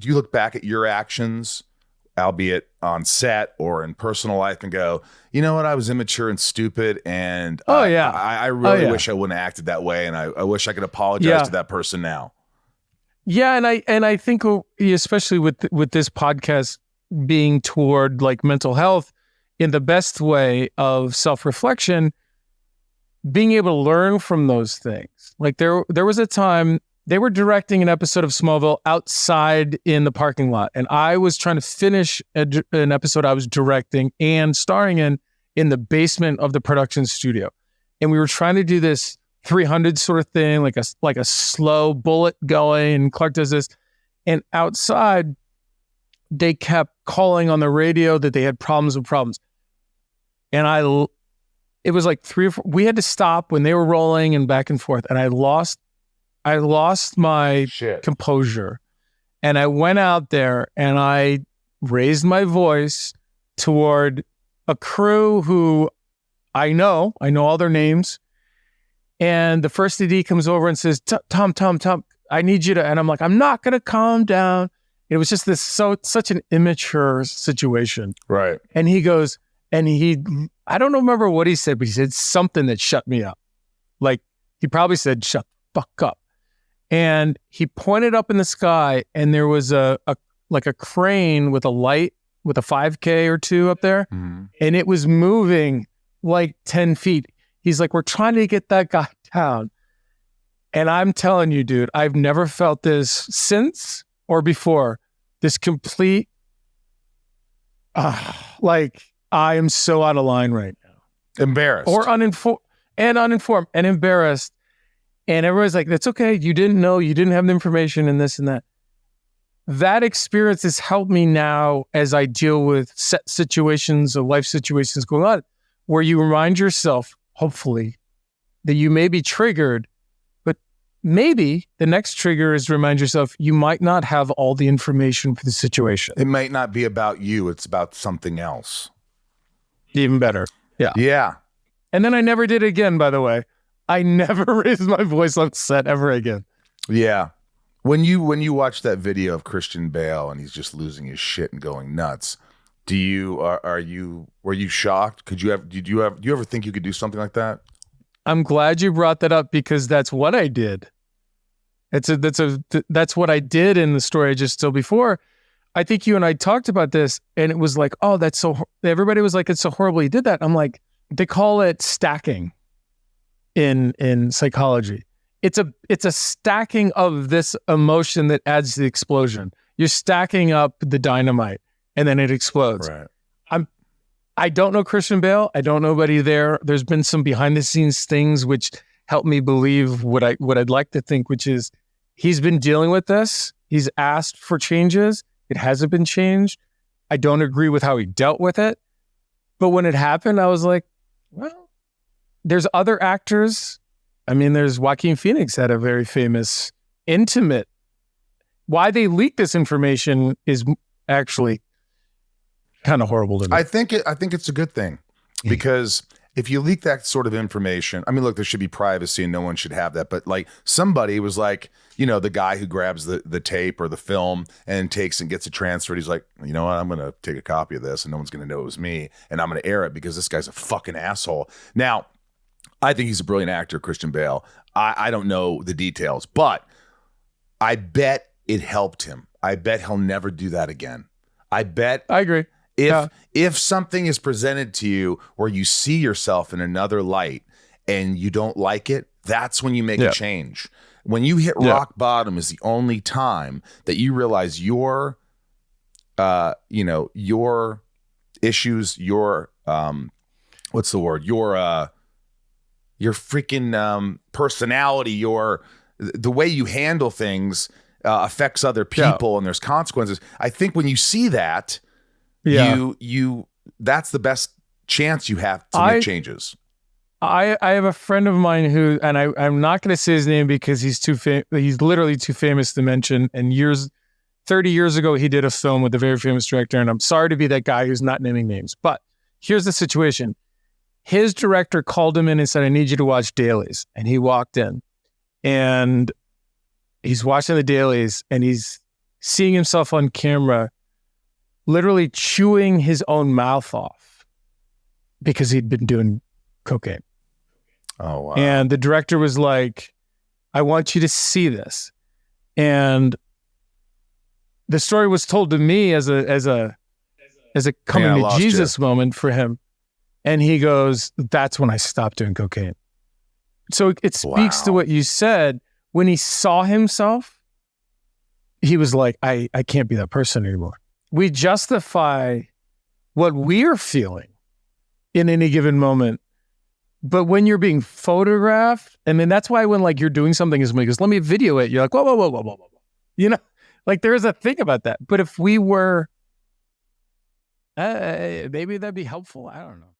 Do you look back at your actions, albeit on set or in personal life, and go, you know what, I was immature and stupid, and I really wish I wouldn't have acted that way, and I wish I could apologize to that person now? Yeah, and I think especially with this podcast being toward like mental health in the best way of self-reflection, being able to learn from those things. Like there was a time they were directing an episode of Smallville outside in the parking lot, and I was trying to finish an episode I was directing and starring in the basement of the production studio. And we were trying to do this 300 sort of thing, like a slow bullet going, and Clark does this. And outside, they kept calling on the radio that they had problems. And it was like 3 or 4, we had to stop when they were rolling and back and forth. And I lost my composure. And I went out there and I raised my voice toward a crew who I know all their names. And the first AD comes over and says, Tom, I need you to, and I'm like, I'm not going to calm down. It was just such an immature situation. Right. And he goes, I don't remember what he said, but he said something that shut me up. Like he probably said, shut the fuck up. And he pointed up in the sky, and there was a crane with a light with a 5K or 2 up there. Mm-hmm. And it was moving like 10 feet. He's like, we're trying to get that guy down. And I'm telling you, dude, I've never felt this since or before. This complete, like I am so out of line right now. Embarrassed. Or uninformed and embarrassed. And everybody's like, that's okay. You didn't know, you didn't have the information and this and that. That experience has helped me now as I deal with set situations or life situations going on, where you remind yourself, hopefully, that you may be triggered, but maybe the next trigger is to remind yourself you might not have all the information for the situation. It might not be about you. It's about something else. Even better. Yeah. Yeah. And then I never did again, by the way. I never raised my voice on set ever again. Yeah. When you watch that video of Christian Bale and he's just losing his shit and going nuts, were you shocked? Did you ever think you could do something like that? I'm glad you brought that up, because that's what I did. That's what I did in the story I just told before. I think you and I talked about this, and it was like, oh, that's so, everybody was like, it's so horrible you did that. I'm like, they call it stacking in psychology. It's a stacking of this emotion that adds to the explosion. You're stacking up the dynamite and then it explodes. Right. I don't know Christian Bale. I don't know anybody there. There's been some behind the scenes things which help me believe what I'd like to think, which is he's been dealing with this. He's asked for changes. It hasn't been changed. I don't agree with how he dealt with it. But when it happened, I was like, well, there's other actors. I mean, there's Joaquin Phoenix had a very famous, intimate. Why they leaked this information is actually kind of horrible to me. I think it's a good thing, because if you leak that sort of information, I mean, look, there should be privacy and no one should have that. But like somebody was like, the guy who grabs the tape or the film and takes and gets it transferred. He's like, you know what? I'm going to take a copy of this and no one's going to know it was me. And I'm going to air it because this guy's a fucking asshole. Now, I think he's a brilliant actor, Christian Bale. I don't know the details, but I bet it helped him. I bet he'll never do that again. I agree. If something is presented to you where you see yourself in another light and you don't like it, that's when you make a change. When you hit rock bottom is the only time that you realize your issues, your what's the word? Your freaking personality, the way you handle things affects other people, and there's consequences. I think when you see that, that's the best chance you have to make changes. I have a friend of mine who, and I'm not going to say his name because he's he's literally too famous to mention. And 30 years ago, he did a film with a very famous director. And I'm sorry to be that guy who's not naming names, but here's the situation. His director called him in and said, I need you to watch dailies. And he walked in and he's watching the dailies and he's seeing himself on camera, literally chewing his own mouth off because he'd been doing cocaine. Oh, wow. And the director was like, I want you to see this. And the story was told to me as a coming to Jesus moment for him. And he goes, that's when I stopped doing cocaine. So it speaks to what you said. When he saw himself, he was like, I can't be that person anymore. We justify what we're feeling in any given moment. But when you're being photographed, and then that's why when like you're doing something, somebody goes, let me video it. You're like, whoa. You know, like there is a thing about that. But if we were, maybe that'd be helpful. I don't know.